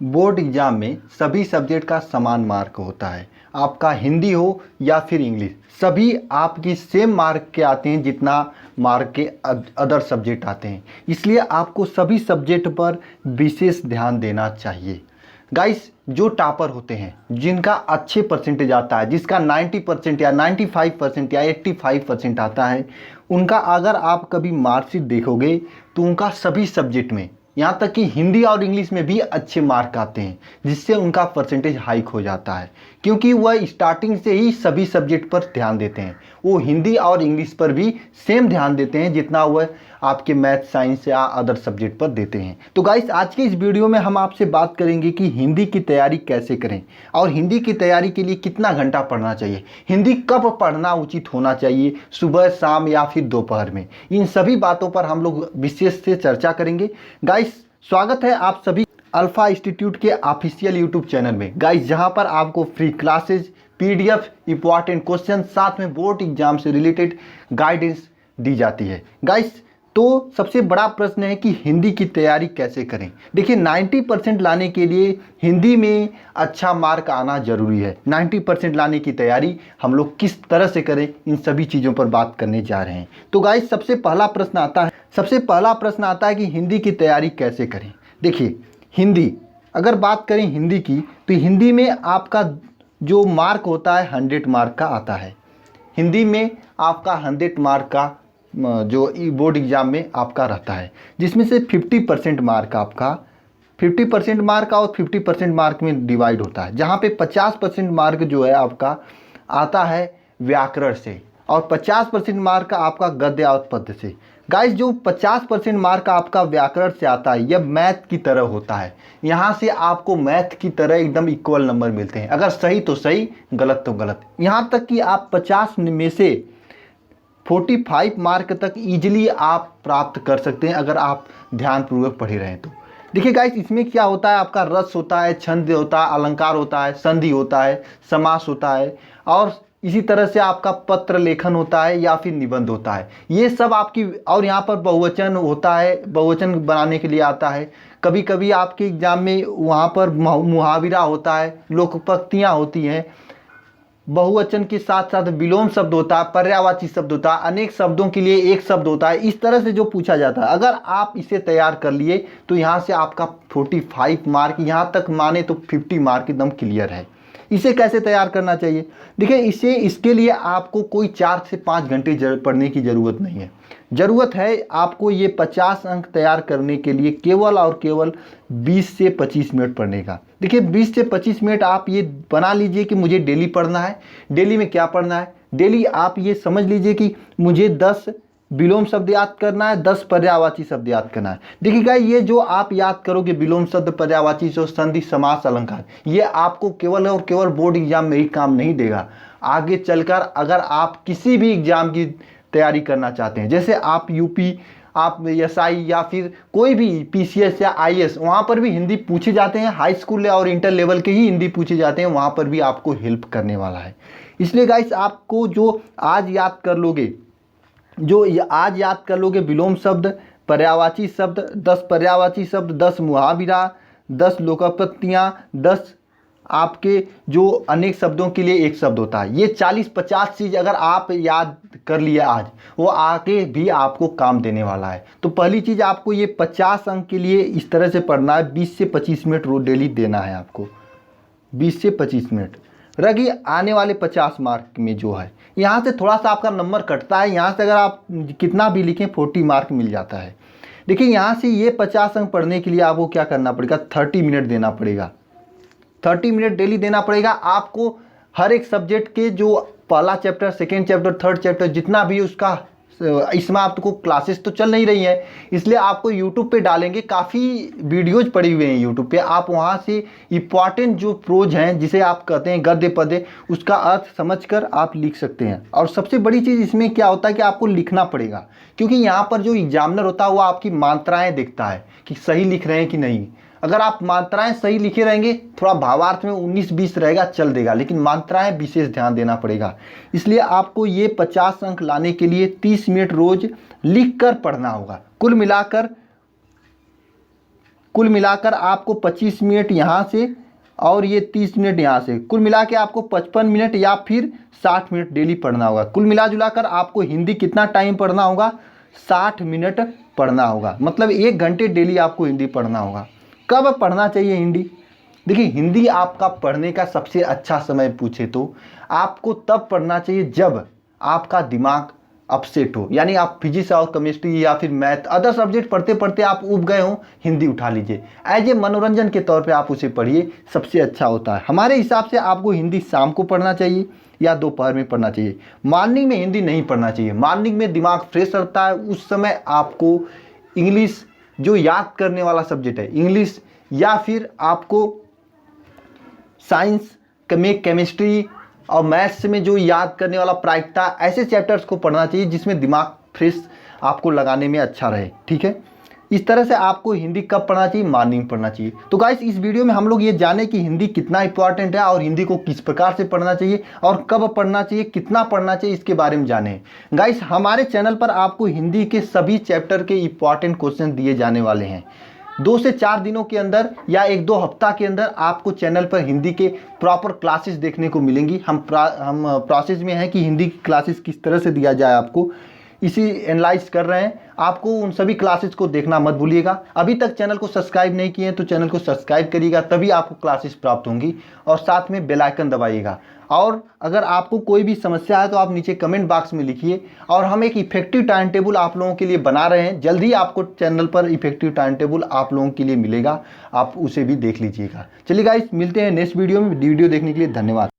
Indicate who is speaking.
Speaker 1: Board exam में सभी subject का समान मार्क होता है। आपका हिंदी हो या फिर इंग्लिश, सभी आपकी सेम मार्क के आते हैं जितना मार्क के अदर सब्जेक्ट आते हैं। इसलिए आपको सभी सब्जेक्ट पर विशेष ध्यान देना चाहिए। गाइस, जो टॉपर होते हैं, जिनका अच्छे परसेंटेज आता है, जिसका 90% या 95% या 85% आता है, उनका अगर आप कभी मार्कशीट देखोगे तो उनका सभी सब्जेक्ट में, यहाँ तक कि हिंदी और इंग्लिश में भी अच्छे मार्क आते हैं, जिससे उनका परसेंटेज हाइक हो जाता है। क्योंकि वह स्टार्टिंग से ही सभी सब्जेक्ट पर ध्यान देते हैं। वो हिंदी और इंग्लिश पर भी सेम ध्यान देते हैं जितना वह आपके मैथ, साइंस या अदर सब्जेक्ट पर देते हैं। तो गाइस, आज के इस वीडियो में हम आपसे बात करेंगे कि हिंदी की तैयारी कैसे करें और हिंदी की तैयारी के लिए कितना घंटा पढ़ना चाहिए, हिंदी कब पढ़ना उचित होना चाहिए, सुबह, शाम या फिर दोपहर में। इन सभी बातों पर हम लोग विशेष से चर्चा करेंगे। गाइस, स्वागत है आप सभी अल्फा इंस्टीट्यूट के ऑफिशियल यूट्यूब चैनल में। गाइस, जहां पर आपको free classes, PDF, important question, साथ में बोर्ड एग्जाम से रिलेटेड गाइडेंस दी जाती है। गाइस, तो सबसे बड़ा प्रश्न है कि हिंदी की तैयारी कैसे करें। देखिए, 90% लाने के लिए हिंदी में अच्छा मार्क आना जरूरी है। 90% लाने की तैयारी हम लोग किस तरह से करें, इन सभी चीज़ों पर बात करने जा रहे हैं। तो गाइस, सबसे पहला प्रश्न आता है कि हिंदी की तैयारी कैसे करें। देखिए, हिंदी, अगर बात करें हिंदी की, तो हिंदी में आपका जो मार्क होता है 100 मार्क का आता है। हिंदी में आपका 100 मार्क का जो बोर्ड एग्ज़ाम में आपका रहता है, जिसमें से 50% मार्क आपका 50% मार्क और 50% मार्क में डिवाइड होता है। जहाँ पे 50% मार्क जो है आपका आता है व्याकरण से और 50% मार्क आपका गद्य और पद्य से। गाइस, जो 50% मार्क आपका व्याकरण से आता है, यह मैथ की तरह होता है। यहाँ से आपको मैथ की तरह एकदम इक्वल नंबर मिलते हैं। अगर सही तो सही, गलत तो गलत। यहाँ तक कि आप 50 में से 45 मार्क तक इजीली आप प्राप्त कर सकते हैं अगर आप ध्यानपूर्वक पढ़े रहें तो। देखिए गाइस, इसमें क्या होता है, आपका रस होता है, छंद होता है, अलंकार होता है, संधि होता है, समास होता है और इसी तरह से आपका पत्र लेखन होता है या फिर निबंध होता है। ये सब आपकी, और यहाँ पर बहुवचन होता है, बहुवचन बनाने के लिए आता है। कभी कभी आपके एग्जाम में वहाँ पर मुहावरा होता है, लोकोक्तियाँ होती हैं, बहुवचन के साथ साथ विलोम शब्द होता है, पर्यायवाची शब्द होता है, अनेक शब्दों के लिए एक शब्द होता है। इस तरह से जो पूछा जाता है, अगर आप इसे तैयार कर लिए तो यहाँ से आपका 45 मार्क, यहाँ तक माने तो 50 मार्क एकदम क्लियर है। इसे कैसे तैयार करना चाहिए? देखिए, इसके लिए आपको कोई 4 से 5 घंटे पढ़ने की ज़रूरत नहीं है। ज़रूरत है आपको ये 50 अंक तैयार करने के लिए केवल और केवल 20 से 25 मिनट पढ़ने का। देखिए, 20 से 25 मिनट आप ये बना लीजिए कि मुझे डेली पढ़ना है। डेली में क्या पढ़ना है? डेली आप ये समझ लीजिए कि मुझे 10 विलोम शब्द याद करना है, 10 पर्यायवाची शब्द याद करना है। देखिएगा, ये जो आप याद करोगे विलोम शब्द, पर्यायवाची शब्द, संधि, समास, अलंकार, ये आपको केवल और केवल बोर्ड एग्जाम में ही काम नहीं देगा। आगे चलकर अगर आप किसी भी एग्जाम की तैयारी करना चाहते हैं, जैसे आप यूपी, आप एसआई या फिर कोई भी पीसीएस या आईएएस, वहाँ पर भी हिंदी पूछे जाते हैं। हाई स्कूल और इंटर लेवल के ही हिंदी पूछे जाते हैं, वहाँ पर भी आपको हेल्प करने वाला है। इसलिए गाइस, आपको जो आज याद कर लोगे विलोम शब्द, पर्यायवाची शब्द, 10 पर्यायवाची शब्द, 10 मुहावरा, 10 लोकोक्तियाँ, 10 आपके जो अनेक शब्दों के लिए एक शब्द होता है, ये 40-50 चीज़ अगर आप याद कर लिए आज, वो आगे भी आपको काम देने वाला है। तो पहली चीज़, आपको ये 50 अंक के लिए इस तरह से पढ़ना है। 20 से 25 मिनट रोज डेली देना है आपको, 20 से 25 मिनट। रही आने वाले 50 मार्क में जो है, यहाँ से थोड़ा सा आपका नंबर कटता है। यहाँ से अगर आप कितना भी लिखें 40 मार्क मिल जाता है। देखिए, यहाँ से ये 50 अंक पढ़ने के लिए आपको क्या करना पड़ेगा, 30 मिनट देना पड़ेगा। 30 मिनट डेली देना पड़ेगा आपको। हर एक सब्जेक्ट के जो पहला chapter, second chapter, third chapter, जितना भी उसका, इसमें आपको क्लासेस तो चल नहीं रही हैं, इसलिए आपको यूट्यूब पे डालेंगे। काफ़ी वीडियोज पड़े हुए हैं यूट्यूब पे, आप वहाँ से इंपॉर्टेंट जो प्रोज हैं, जिसे आप कहते हैं गद्य पद्य, उसका अर्थ समझकर आप लिख सकते हैं। और सबसे बड़ी चीज़ इसमें क्या होता है कि आपको लिखना पड़ेगा, क्योंकि यहाँ पर जो एग्जामिनर होता है वो आपकी मात्राएँ देखता है कि सही लिख रहे हैं कि नहीं। अगर आप मात्राएं सही लिखे रहेंगे, थोड़ा भावार्थ में 19-20 रहेगा, चल देगा, लेकिन मात्राएं विशेष ध्यान देना पड़ेगा। इसलिए आपको ये 50 अंक लाने के लिए 30 मिनट रोज लिख कर पढ़ना होगा। कुल मिलाकर कुल मिलाकर आपको 25 मिनट यहाँ से और ये 30 मिनट यहाँ से, कुल मिला के आपको 55 मिनट या फिर 60 मिनट डेली पढ़ना होगा। कुल मिला जुला कर आपको हिंदी कितना टाइम पढ़ना होगा? 60 मिनट पढ़ना होगा, मतलब 1 घंटे डेली आपको हिंदी पढ़ना होगा। कब पढ़ना चाहिए हिंदी? देखिए, हिंदी आपका पढ़ने का सबसे अच्छा समय पूछे तो आपको तब पढ़ना चाहिए जब आपका दिमाग अपसेट हो, यानी आप फिजिक्स और केमिस्ट्री या फिर मैथ अदर सब्जेक्ट पढ़ते पढ़ते आप ऊब गए हो, हिंदी उठा लीजिए। एज ए मनोरंजन के तौर पे आप उसे पढ़िए, सबसे अच्छा होता है। हमारे हिसाब से आपको हिंदी शाम को पढ़ना चाहिए या दोपहर में पढ़ना चाहिए। मॉर्निंग में हिंदी नहीं पढ़ना चाहिए, मॉर्निंग में दिमाग फ्रेश रहता है। उस समय आपको इंग्लिश जो याद करने वाला सब्जेक्ट है, इंग्लिश या फिर आपको साइंस में केमिस्ट्री और मैथ्स में जो याद करने वाला प्रायिकता, ऐसे चैप्टर्स को पढ़ना चाहिए जिसमें दिमाग फ्रेश आपको लगाने में अच्छा रहे। ठीक है, इस तरह से आपको हिंदी कब पढ़ना चाहिए? मॉर्निंग पढ़ना चाहिए। तो गाइस, इस वीडियो में हम लोग ये जाने कि हिंदी कितना इंपॉर्टेंट है और हिंदी को किस प्रकार से पढ़ना चाहिए और कब पढ़ना चाहिए, कितना पढ़ना चाहिए, इसके बारे में जाने। गाइस, हमारे चैनल पर आपको हिंदी के सभी चैप्टर के इंपॉर्टेंट क्वेश्चन दिए जाने वाले हैं। 2 से 4 दिनों के अंदर या 1-2 हफ्ता के अंदर आपको चैनल पर हिंदी के प्रॉपर क्लासेस देखने को मिलेंगी। हम प्रोसेस में हैं कि हिंदी की क्लासेस किस तरह से दिया जाए, आपको इसी एनालाइज कर रहे हैं। आपको उन सभी क्लासेस को देखना मत भूलिएगा। अभी तक चैनल को सब्सक्राइब नहीं किए हैं तो चैनल को सब्सक्राइब करिएगा, तभी आपको क्लासेस प्राप्त होंगी। और साथ में बेल आइकन दबाइएगा। और अगर आपको कोई भी समस्या है तो आप नीचे कमेंट बॉक्स में लिखिए। और हम एक इफेक्टिव टाइम टेबल आप लोगों के लिए बना रहे हैं, जल्द ही आपको चैनल पर इफेक्टिव टाइम टेबल आप लोगों के लिए मिलेगा, आप उसे भी देख लीजिएगा। चलिए गाइस, मिलते हैं नेक्स्ट वीडियो में। वीडियो देखने के लिए धन्यवाद।